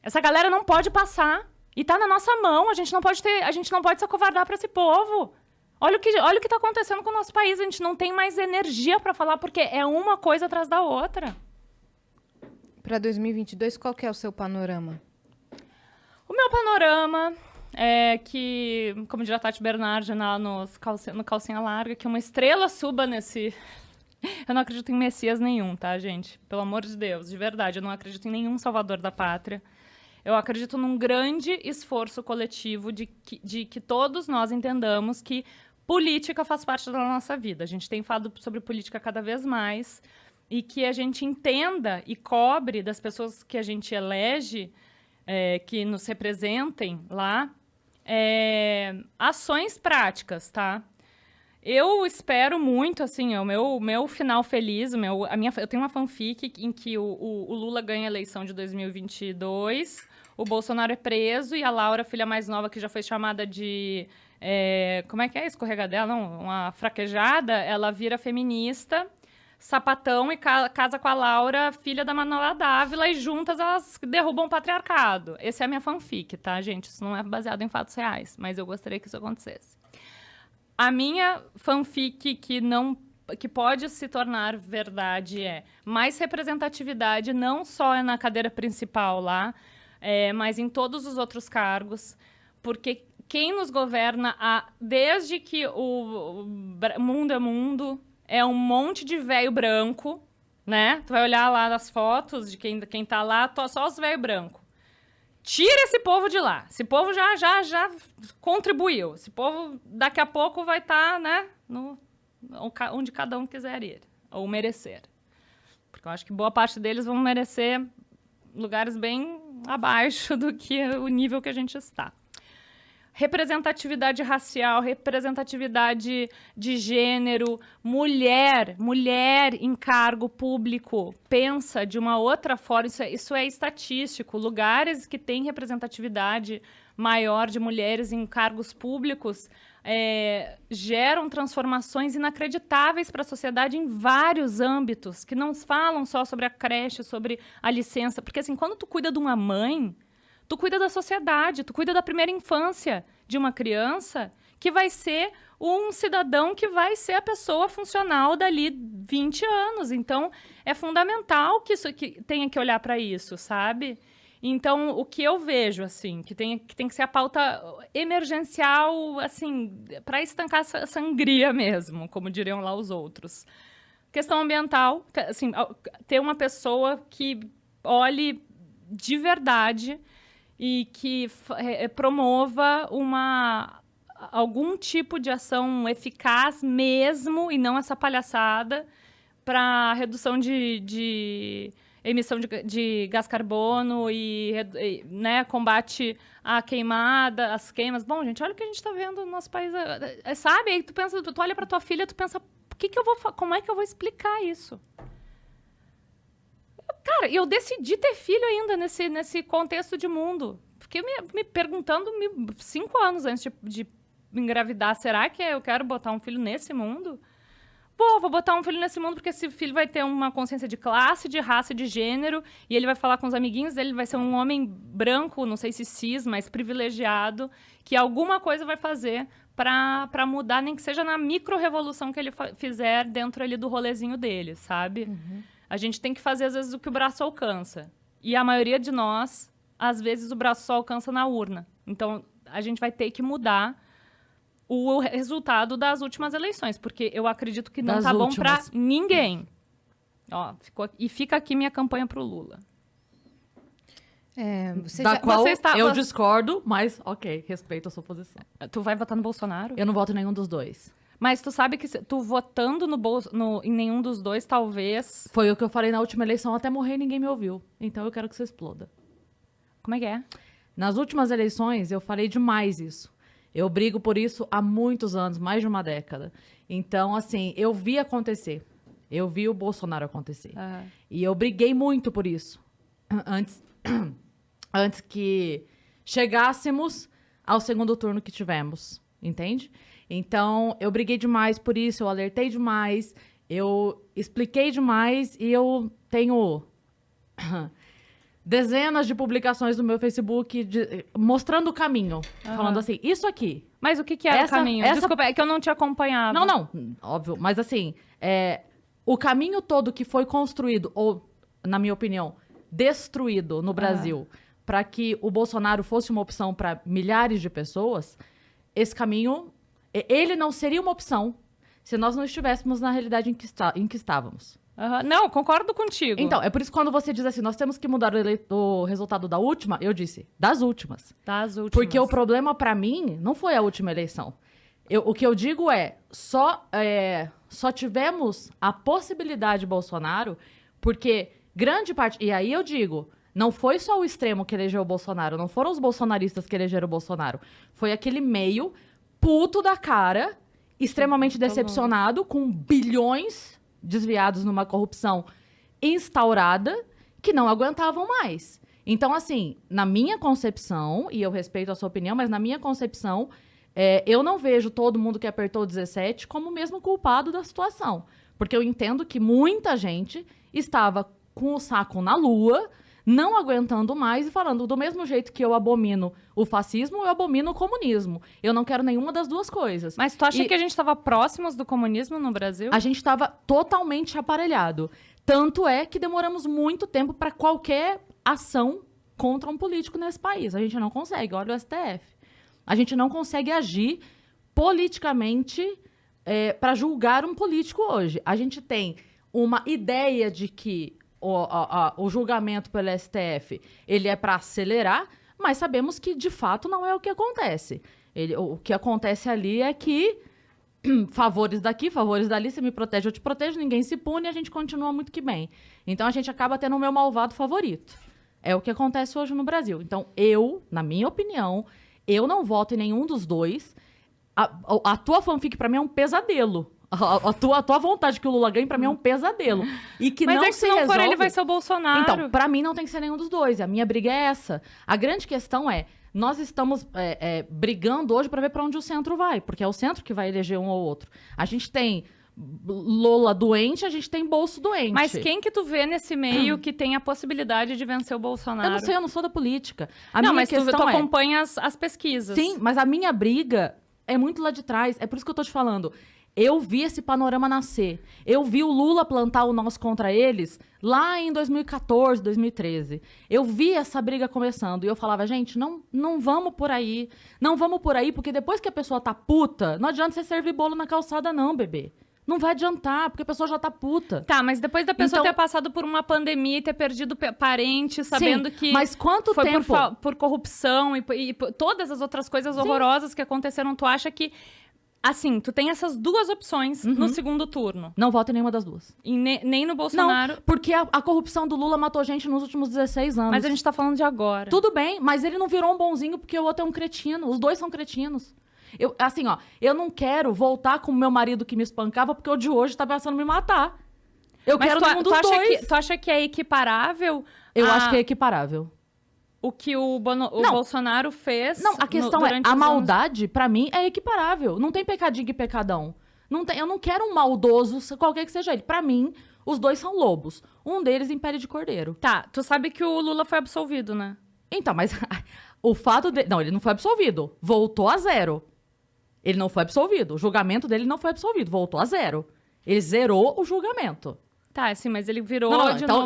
Essa galera não pode passar. E tá na nossa mão. A gente não pode se acovardar pra esse povo. Olha o que tá acontecendo com o nosso país. A gente não tem mais energia pra falar, porque é uma coisa atrás da outra. Para 2022, qual que é o seu panorama? O meu panorama é que, como diria a Tati Bernardi no Calcinha Larga, que uma estrela suba nesse... Eu não acredito em messias nenhum, tá, gente? Pelo amor de Deus, de verdade. Eu não acredito em nenhum salvador da pátria. Eu acredito num grande esforço coletivo de que todos nós entendamos que política faz parte da nossa vida. A gente tem falado sobre política cada vez mais e que a gente entenda e cobre das pessoas que a gente elege, que nos representem lá, ações práticas, tá? Eu espero muito, assim, o meu final feliz, eu tenho uma fanfic em que o Lula ganha a eleição de 2022, o Bolsonaro é preso e a Laura, filha mais nova, que já foi chamada de... como é que é? Escorregadela? Não, uma fraquejada. Ela vira feminista, sapatão, e casa com a Laura, filha da Manuela Dávila, e juntas elas derrubam o patriarcado. Essa é a minha fanfic, tá, gente? Isso não é baseado em fatos reais, mas eu gostaria que isso acontecesse. A minha fanfic que pode se tornar verdade mais representatividade, não só na cadeira principal lá, mas em todos os outros cargos, porque quem nos governa desde que o mundo é mundo, é um monte de velho branco, né? Tu vai olhar lá nas fotos de quem tá lá, só os velho branco. Tira esse povo de lá. Esse povo já contribuiu. Esse povo, daqui a pouco, vai estar, né, onde cada um quiser ir, ou merecer. Porque eu acho que boa parte deles vão merecer lugares bem abaixo do que o nível que a gente está. Representatividade racial, representatividade de gênero, mulher em cargo público pensa de uma outra forma, isso é estatístico. Lugares que têm representatividade maior de mulheres em cargos públicos geram transformações inacreditáveis para a sociedade em vários âmbitos, que não falam só sobre a creche, sobre a licença. Porque, assim, quando tu cuida de uma mãe, tu cuida da sociedade, tu cuida da primeira infância de uma criança, que vai ser um cidadão que vai ser a pessoa funcional dali 20 anos. Então, é fundamental que tenha que olhar para isso, sabe? Então, o que eu vejo, assim, que tem que ser a pauta emergencial, assim, para estancar essa sangria mesmo, como diriam lá os outros. Questão ambiental, assim, ter uma pessoa que olhe de verdade e que promova algum tipo de ação eficaz mesmo, e não essa palhaçada, para redução de emissão de gás carbono e né, combate à queimada, às queimas. Bom, gente, olha o que a gente está vendo no nosso país. Sabe? Aí tu olha para tua filha, tu pensa, como é que eu vou explicar isso? Cara, eu decidi ter filho ainda nesse contexto de mundo. Fiquei me perguntando 5 anos antes de engravidar, será que eu quero botar um filho nesse mundo? Vou botar um filho nesse mundo porque esse filho vai ter uma consciência de classe, de raça e de gênero, e ele vai falar com os amiguinhos dele, vai ser um homem branco, não sei se cis, mas privilegiado, que alguma coisa vai fazer para mudar, nem que seja na micro-revolução que ele fizer dentro ali do rolezinho dele, sabe? Uhum. A gente tem que fazer, às vezes, o que o braço alcança. E a maioria de nós, às vezes, o braço só alcança na urna. Então, a gente vai ter que mudar o resultado das últimas eleições, porque eu acredito que não tá bom para ninguém. Ó, fica aqui minha campanha pro Lula. Eu discordo, mas ok, respeito a sua posição. Tu vai votar no Bolsonaro? Eu não voto em nenhum dos dois. Mas tu sabe que tu votando em nenhum dos dois, talvez... Foi o que eu falei na última eleição, até morrer ninguém me ouviu. Então eu quero que você exploda. Como é que é? Nas últimas eleições, eu falei demais isso. Eu brigo por isso há muitos anos, mais de uma década. Então, assim, eu vi acontecer. Eu vi o Bolsonaro acontecer. Uhum. E eu briguei muito por isso. Antes que chegássemos ao segundo turno que tivemos. Entende? Então, eu briguei demais por isso, eu alertei demais, eu expliquei demais e eu tenho dezenas de publicações no meu Facebook mostrando o caminho. Falando assim, isso aqui. Mas o que era o caminho? Desculpa, é que eu não te acompanhava. Não, óbvio. Mas assim, o caminho todo que foi construído, ou, na minha opinião, destruído no Brasil, para que o Bolsonaro fosse uma opção para milhares de pessoas, esse caminho, ele não seria uma opção se nós não estivéssemos na realidade em que estávamos. Não, concordo contigo. Então, é por isso que quando você diz assim, nós temos que mudar o resultado da última, eu disse, das últimas. Das últimas. Porque o problema pra mim não foi a última eleição. O que eu digo só tivemos a possibilidade de Bolsonaro porque grande parte... E aí eu digo, não foi só o extremo que elegeu o Bolsonaro, não foram os bolsonaristas que elegeram o Bolsonaro. Foi aquele meio puto da cara, extremamente decepcionado, com bilhões desviados numa corrupção instaurada, que não aguentavam mais. Então, assim, na minha concepção, e eu respeito a sua opinião, mas na minha concepção, eu não vejo todo mundo que apertou o 17 como o mesmo culpado da situação. Porque eu entendo que muita gente estava com o saco na lua, não aguentando mais e falando, do mesmo jeito que eu abomino o fascismo, eu abomino o comunismo. Eu não quero nenhuma das duas coisas. Mas tu acha que a gente estava próximos do comunismo no Brasil? A gente estava totalmente aparelhado. Tanto é que demoramos muito tempo para qualquer ação contra um político nesse país. A gente não consegue, olha o STF. A gente não consegue agir politicamente para julgar um político hoje. A gente tem uma ideia de que o julgamento pelo STF ele é para acelerar, mas sabemos que, de fato, não é o que acontece. O que acontece ali é que favores daqui, favores dali, você me protege, eu te protejo, ninguém se pune e a gente continua muito que bem. Então, a gente acaba tendo o meu malvado favorito. É o que acontece hoje no Brasil. Então, na minha opinião, eu não voto em nenhum dos dois. A tua fanfic, pra mim, é um pesadelo. A tua vontade que o Lula ganhe, pra mim, é um pesadelo. E que Mas não é que se não for ele, vai ser o Bolsonaro. Então, pra mim, não tem que ser nenhum dos dois. A minha briga é essa. A grande questão nós estamos brigando hoje pra ver pra onde o centro vai. Porque é o centro que vai eleger um ou outro. A gente tem Lula doente, a gente tem Bolso doente. Mas quem que tu vê nesse meio que tem a possibilidade de vencer o Bolsonaro? Eu não sei, eu não sou da política. Não, mas tu acompanha as pesquisas. Sim, mas a minha briga é muito lá de trás. É por isso que eu tô te falando. Eu vi esse panorama nascer. Eu vi o Lula plantar o nós contra eles lá em 2014, 2013. Eu vi essa briga começando. E eu falava, gente, não vamos por aí. Não vamos por aí, porque depois que a pessoa tá puta, não adianta você servir bolo na calçada não, bebê. Não vai adiantar, porque a pessoa já tá puta. Tá, mas depois da pessoa ter passado por uma pandemia e ter perdido parentes, sabendo que mas quanto foi tempo? por corrupção e todas as outras coisas horrorosas que aconteceram, tu acha que... Assim, tu tem essas duas opções no segundo turno. Não voto em nenhuma das duas. E nem no Bolsonaro. Não, porque a corrupção do Lula matou gente nos últimos 16 anos. Mas a gente tá falando de agora. Tudo bem, mas ele não virou um bonzinho porque o outro é um cretino. Os dois são cretinos. Eu não quero voltar com o meu marido que me espancava porque o de hoje tá pensando em me matar. Eu quero nenhum dos dois. Tu acha que é equiparável? Eu acho que é equiparável. O que o Bolsonaro fez. Não, a questão a maldade, pra mim, é equiparável. Não tem pecadinho e pecadão. Eu não quero um maldoso, qualquer que seja ele. Pra mim, os dois são lobos. Um deles em pele de cordeiro. Tá, tu sabe que o Lula foi absolvido, né? Então, mas o fato de... Não, ele não foi absolvido. Voltou a zero. Ele não foi absolvido. O julgamento dele não foi absolvido. Voltou a zero. Ele zerou o julgamento. Tá, sim, mas ele virou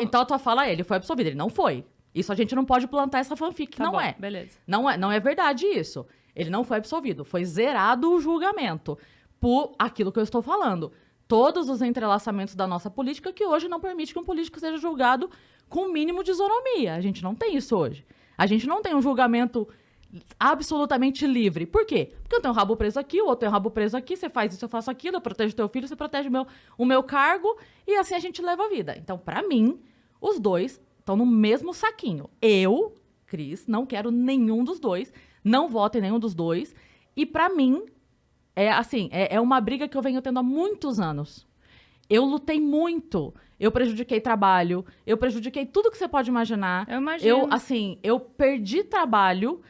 então a tua fala ele foi absolvido. Ele não foi. Isso a gente não pode plantar essa fanfic, tá não bom, é. Beleza. Não é verdade isso. Ele não foi absolvido. Foi zerado o julgamento por aquilo que eu estou falando. Todos os entrelaçamentos da nossa política que hoje não permite que um político seja julgado com o mínimo de isonomia. A gente não tem isso hoje. A gente não tem um julgamento absolutamente livre. Por quê? Porque eu tenho um rabo preso aqui, o outro tem um rabo preso aqui, você faz isso, eu faço aquilo, eu protejo teu filho, você protege o meu cargo, e assim a gente leva a vida. Então, pra mim, os dois estão no mesmo saquinho. Eu, Cris, não quero nenhum dos dois, não voto em nenhum dos dois, e pra mim, é uma briga que eu venho tendo há muitos anos. Eu lutei muito, eu prejudiquei trabalho, eu prejudiquei tudo que você pode imaginar. Eu imagino. Eu perdi trabalho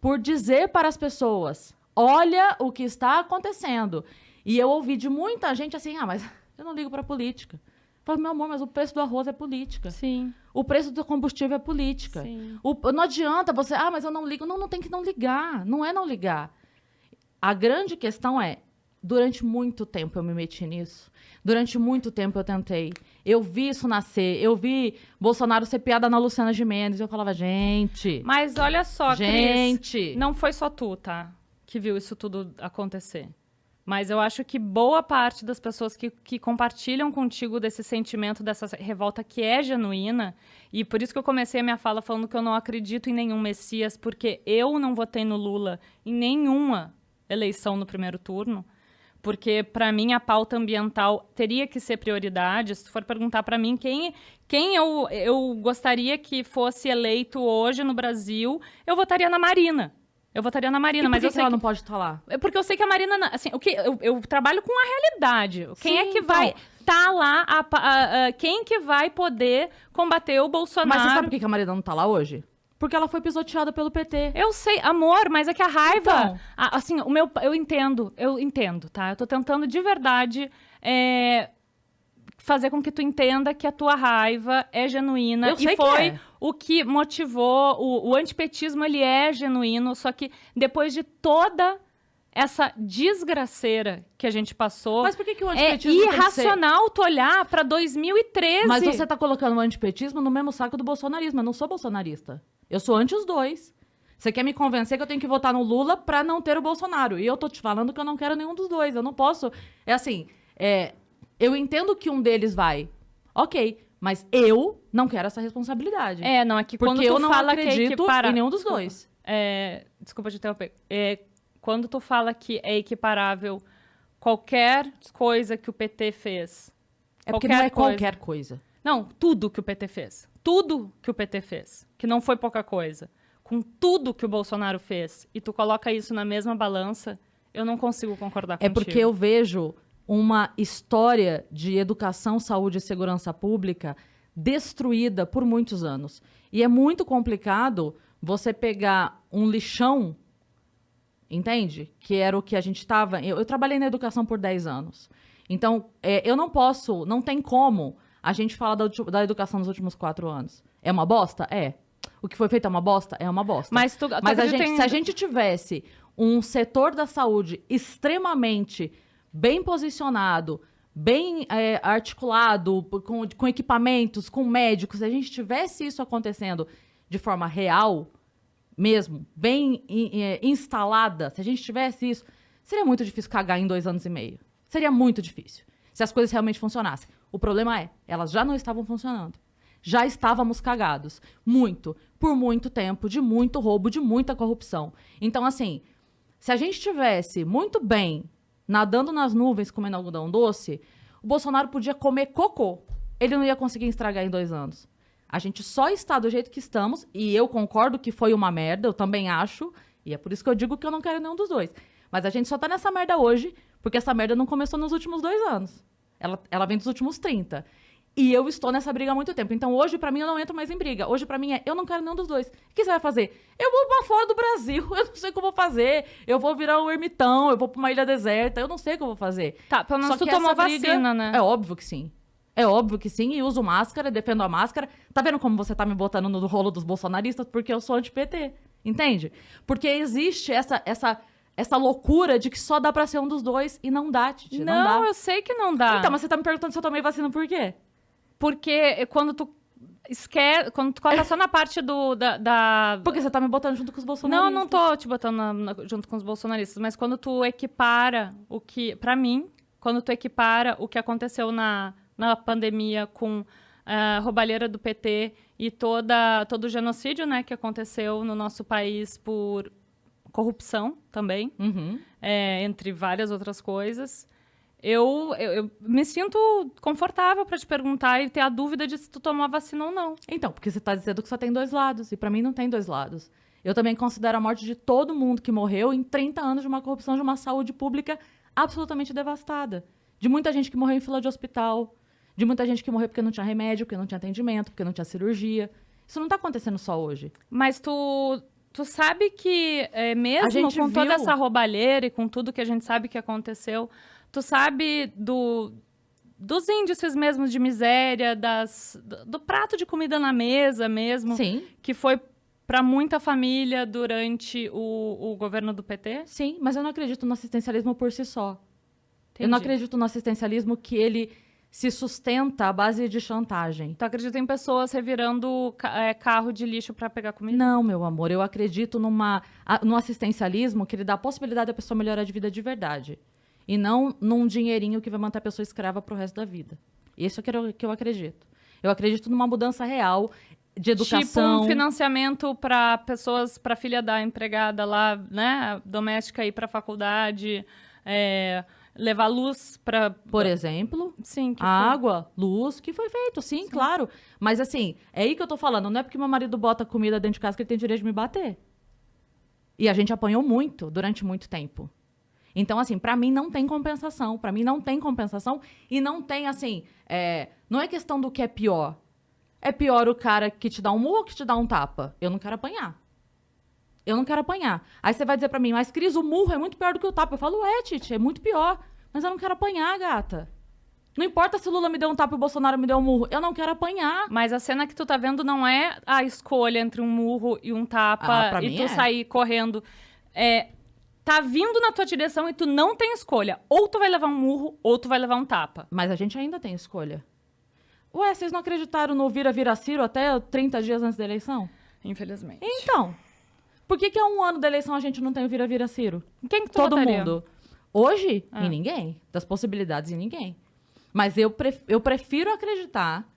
por dizer para as pessoas, olha o que está acontecendo. E eu ouvi de muita gente assim, mas eu não ligo pra política. Fala, meu amor, mas o preço do arroz é política. Sim. O preço do combustível é política. Sim. Não adianta você... mas eu não ligo. Não tem que não ligar. Não é não ligar. A grande questão é, durante muito tempo eu me meti nisso. Durante muito tempo eu tentei. Eu vi isso nascer. Eu vi Bolsonaro ser piada na Luciana Gimenez. Eu falava, gente... Mas olha só, gente... Cris, não foi só tu, tá? Que viu isso tudo acontecer. Mas eu acho que boa parte das pessoas que compartilham contigo desse sentimento, dessa revolta que é genuína, e por isso que eu comecei a minha fala falando que eu não acredito em nenhum Messias, porque eu não votei no Lula em nenhuma eleição no primeiro turno, porque, para mim, a pauta ambiental teria que ser prioridade. Se tu for perguntar para mim quem eu gostaria que fosse eleito hoje no Brasil, eu votaria na Marina. Eu votaria na Marina, mas eu sei ela não pode estar lá? É porque eu sei que a Marina, assim, eu trabalho com a realidade. Quem é que então. vai estar lá, quem que vai poder combater o Bolsonaro? Mas você sabe por que a Marina não tá lá hoje? Porque ela foi pisoteada pelo PT. Eu sei, amor, mas é que a raiva, Então. assim, eu entendo, tá? Eu tô tentando de verdade fazer com que tu entenda que a tua raiva é genuína. Eu sei e foi que é. o que motivou o antipetismo, ele é genuíno, só que depois de toda essa desgraceira que a gente passou, Mas por que o é antipetismo tem que ser... irracional tu olhar pra 2013. Mas você tá colocando o antipetismo no mesmo saco do bolsonarismo. Eu não sou bolsonarista. Eu sou anti os dois. Você quer me convencer que eu tenho que votar no Lula pra não ter o Bolsonaro. E eu tô te falando que eu não quero nenhum dos dois. Eu não posso... É assim, eu entendo que um deles vai. Ok, mas eu não quero essa responsabilidade. Não, é que Porque quando tu eu não fala que acredito em nenhum dos dois. Desculpa te interromper. Quando tu fala que é equiparável qualquer coisa que o PT fez. É porque não é qualquer coisa. Não, tudo que o PT fez. Tudo que o PT fez. Que não foi pouca coisa. Com tudo que o Bolsonaro fez. E tu coloca isso na mesma balança, eu não consigo concordar contigo. É porque eu vejo uma história de educação, saúde e segurança pública destruída por muitos anos. E é muito complicado você pegar um lixão, entende? Que era o que a gente estava... Eu trabalhei na educação por 10 anos. Então, eu não posso, não tem como a gente falar da educação nos últimos 4 anos. É uma bosta? É. O que foi feito é uma bosta? É uma bosta. Mas se a gente tivesse um setor da saúde extremamente bem posicionado, bem articulado, com equipamentos, com médicos, se a gente tivesse isso acontecendo de forma real, mesmo, bem instalada, se a gente tivesse isso, seria muito difícil cagar em 2 anos e meio. Seria muito difícil, se as coisas realmente funcionassem. O problema elas já não estavam funcionando. Já estávamos cagados. Muito. Por muito tempo, de muito roubo, de muita corrupção. Então, assim, se a gente tivesse muito bem nadando nas nuvens, comendo algodão doce, o Bolsonaro podia comer cocô. Ele não ia conseguir estragar em 2 anos. A gente só está do jeito que estamos, e eu concordo que foi uma merda, eu também acho, e é por isso que eu digo que eu não quero nenhum dos dois. Mas a gente só tá nessa merda hoje, porque essa merda não começou nos últimos 2 anos. Ela vem dos últimos 30. E eu estou nessa briga há muito tempo. Então, hoje, pra mim, eu não entro mais em briga. Hoje, pra mim, eu não quero nenhum dos dois. O que você vai fazer? Eu vou pra fora do Brasil. Eu não sei o que eu vou fazer. Eu vou virar um ermitão. Eu vou pra uma ilha deserta. Eu não sei o que eu vou fazer. Tá, pelo menos Só tu que tomou essa briga... vacina, né? É óbvio que sim. É óbvio que sim. E uso máscara, defendo a máscara. Tá vendo como você tá me botando no rolo dos bolsonaristas? Porque eu sou anti-PT. Entende? Porque existe essa loucura de que só dá pra ser um dos dois. E não dá, Titi. Não dá. Eu sei que não dá. Então, mas você tá me perguntando se eu tomei vacina por quê? Porque quando tu coloca só na parte da... Porque você tá me botando junto com os bolsonaristas. Não tô te botando junto com os bolsonaristas, mas quando tu equipara o que... Pra mim, quando tu equipara o que aconteceu na pandemia com a roubalheira do PT e todo o genocídio, né, que aconteceu no nosso país por corrupção também, entre várias outras coisas... Eu me sinto confortável pra te perguntar e ter a dúvida de se tu tomou a vacina ou não. Então, porque você tá dizendo que só tem 2 lados. E pra mim não tem 2 lados. Eu também considero a morte de todo mundo que morreu em 30 anos de uma corrupção, de uma saúde pública absolutamente devastada. De muita gente que morreu em fila de hospital. De muita gente que morreu porque não tinha remédio, porque não tinha atendimento, porque não tinha cirurgia. Isso não tá acontecendo só hoje. Mas tu sabe que mesmo com toda essa roubalheira e com tudo que a gente sabe que aconteceu... Tu sabe dos índices mesmo de miséria, do prato de comida na mesa mesmo, Sim. que foi para muita família durante o governo do PT? Sim, mas eu não acredito no assistencialismo por si só. Eu não Entendi. acredito no assistencialismo que ele se sustenta à base de chantagem. Tu acredita em pessoas revirando carro de lixo para pegar comida? Não, meu amor, eu acredito no assistencialismo que ele dá a possibilidade da pessoa melhorar de vida de verdade. E não num dinheirinho que vai manter a pessoa escrava pro resto da vida. Isso é que eu acredito. Eu acredito numa mudança real de educação. Tipo um financiamento para pessoas, para filha da empregada lá, né, doméstica ir para faculdade, levar luz para... Por exemplo, Sim, que água, luz, que foi feito, sim, claro. Mas assim, é aí que eu tô falando. Não é porque meu marido bota comida dentro de casa que ele tem direito de me bater. E a gente apanhou muito durante muito tempo. Então, assim, pra mim não tem compensação. Pra mim não tem compensação. E não tem, assim... não é questão do que é pior. É pior o cara que te dá um murro ou que te dá um tapa? Eu não quero apanhar. Eu não quero apanhar. Aí você vai dizer pra mim, mas Cris, o murro é muito pior do que o tapa. Eu falo, Titi, é muito pior. Mas eu não quero apanhar, gata. Não importa se o Lula me deu um tapa e o Bolsonaro me deu um murro. Eu não quero apanhar. Mas a cena que tu tá vendo não é a escolha entre um murro e um tapa Pra e mim tu é. sair correndo. Tá vindo na tua direção e tu não tem escolha. Ou tu vai levar um murro, ou tu vai levar um tapa. Mas a gente ainda tem escolha. Ué, vocês não acreditaram no vira Ciro até 30 dias antes da eleição? Infelizmente. Então, por que há um ano da eleição a gente não tem o vira Ciro? Quem que tu Todo votaria? mundo. Hoje, em ninguém. Das possibilidades, em ninguém. Mas eu prefiro acreditar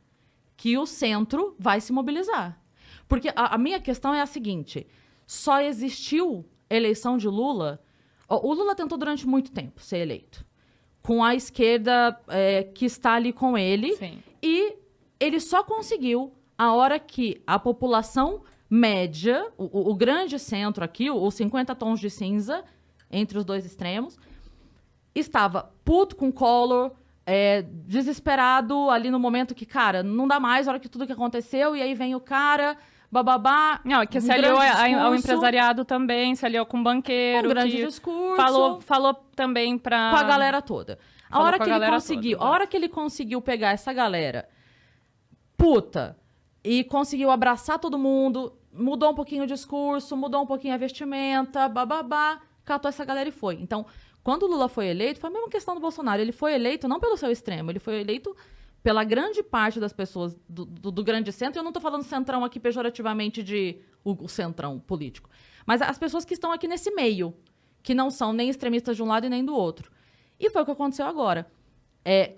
que o centro vai se mobilizar. Porque a minha questão é a seguinte. Só existiu eleição de Lula... O Lula tentou durante muito tempo ser eleito. Com a esquerda que está ali com ele. Sim. E ele só conseguiu a hora que a população média, o grande centro aqui, os 50 tons de cinza, entre os dois extremos, estava puto com Collor, desesperado ali no momento que, cara, não dá mais, a hora que tudo que aconteceu, e aí vem o cara, bababá. Não, que se um aliou grande ao discurso, empresariado também, se aliou com o banqueiro. um grande que discurso. falou também pra... Com a galera toda. A Falou hora com a que ele galera conseguiu, toda, a hora que ele conseguiu pegar essa galera puta e conseguiu abraçar todo mundo, mudou um pouquinho o discurso, mudou um pouquinho a vestimenta, bababá, catou essa galera e foi. Então, quando o Lula foi eleito, foi a mesma questão do Bolsonaro. Ele foi eleito não pelo seu extremo, ele foi eleito pela grande parte das pessoas do grande centro. Eu não tô falando centrão aqui pejorativamente de o centrão político. Mas as pessoas que estão aqui nesse meio, que não são nem extremistas de um lado e nem do outro. E foi o que aconteceu agora.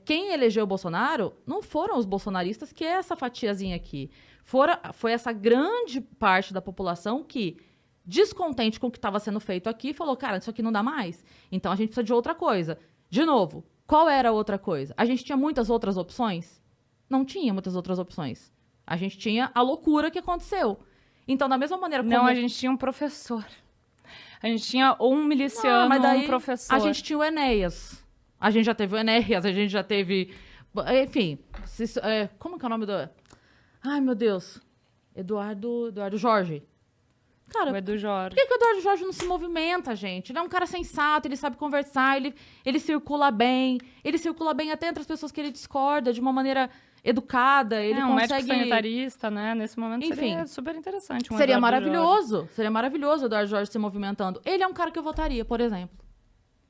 Quem elegeu o Bolsonaro não foram os bolsonaristas, que é essa fatiazinha aqui. Foi essa grande parte da população que, descontente com o que estava sendo feito aqui, falou, cara, isso aqui não dá mais. Então a gente precisa de outra coisa. De novo, qual era a outra coisa? A gente tinha muitas outras opções? Não tinha muitas outras opções. A gente tinha a loucura que aconteceu. Então, da mesma maneira como... Não, a gente tinha um professor. A gente tinha um miliciano, mas daí um professor. A gente tinha o Enéas. A gente já teve o Enéas, a gente já teve... Enfim, como que é o nome do... Ai, meu Deus. Eduardo Jorge. Cara, O Edu Jorge. por que o Eduardo Jorge não se movimenta, gente? Ele é um cara sensato, ele sabe conversar, ele circula bem até entre as pessoas que ele discorda, de uma maneira educada, ele um médico consegue... sanitarista, né? Nesse momento Enfim, seria super interessante. Seria Eduardo maravilhoso. Seria maravilhoso o Eduardo Jorge se movimentando. Ele é um cara que eu votaria, por exemplo.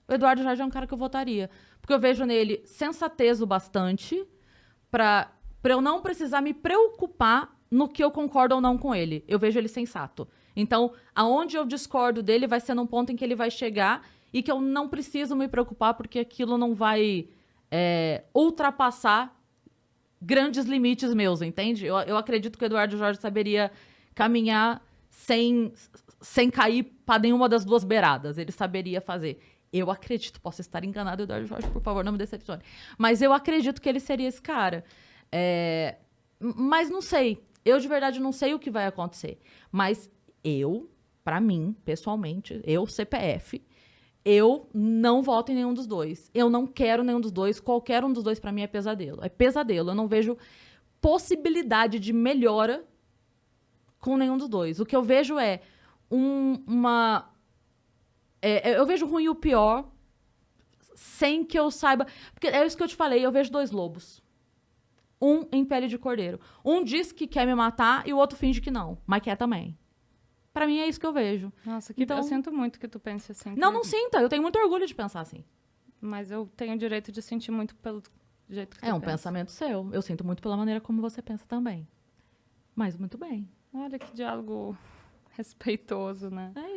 O Eduardo Jorge é um cara que eu votaria. Porque eu vejo nele sensatez o bastante pra eu não precisar me preocupar no que eu concordo ou não com ele. Eu vejo ele sensato. Então, aonde eu discordo dele vai ser num ponto em que ele vai chegar e que eu não preciso me preocupar porque aquilo não vai ultrapassar grandes limites meus, entende? Eu acredito que o Eduardo Jorge saberia caminhar sem cair para nenhuma das duas beiradas. Ele saberia fazer. Eu acredito, posso estar enganado, Eduardo Jorge, por favor, não me decepcione. Mas eu acredito que ele seria esse cara. Mas não sei. Eu, de verdade, não sei o que vai acontecer. Mas pra mim, pessoalmente, CPF, eu não voto em nenhum dos dois. Eu não quero nenhum dos dois. Qualquer um dos dois, pra mim, é pesadelo. É pesadelo. Eu não vejo possibilidade de melhora com nenhum dos dois. O que eu vejo é eu vejo ruim e o pior sem que eu saiba. Porque é isso que eu te falei, eu vejo 2 lobos. Um em pele de cordeiro. Um diz que quer me matar e o outro finge que não, mas quer também. Pra mim é isso que eu vejo. Nossa, que Então- eu sinto muito que tu pense assim. Não sinta, eu tenho muito orgulho de pensar assim. Mas eu tenho o direito de sentir muito pelo jeito que tu É um pensa. pensamento seu. Eu sinto muito pela maneira como você pensa também. Mas muito bem. Olha que diálogo respeitoso, né? É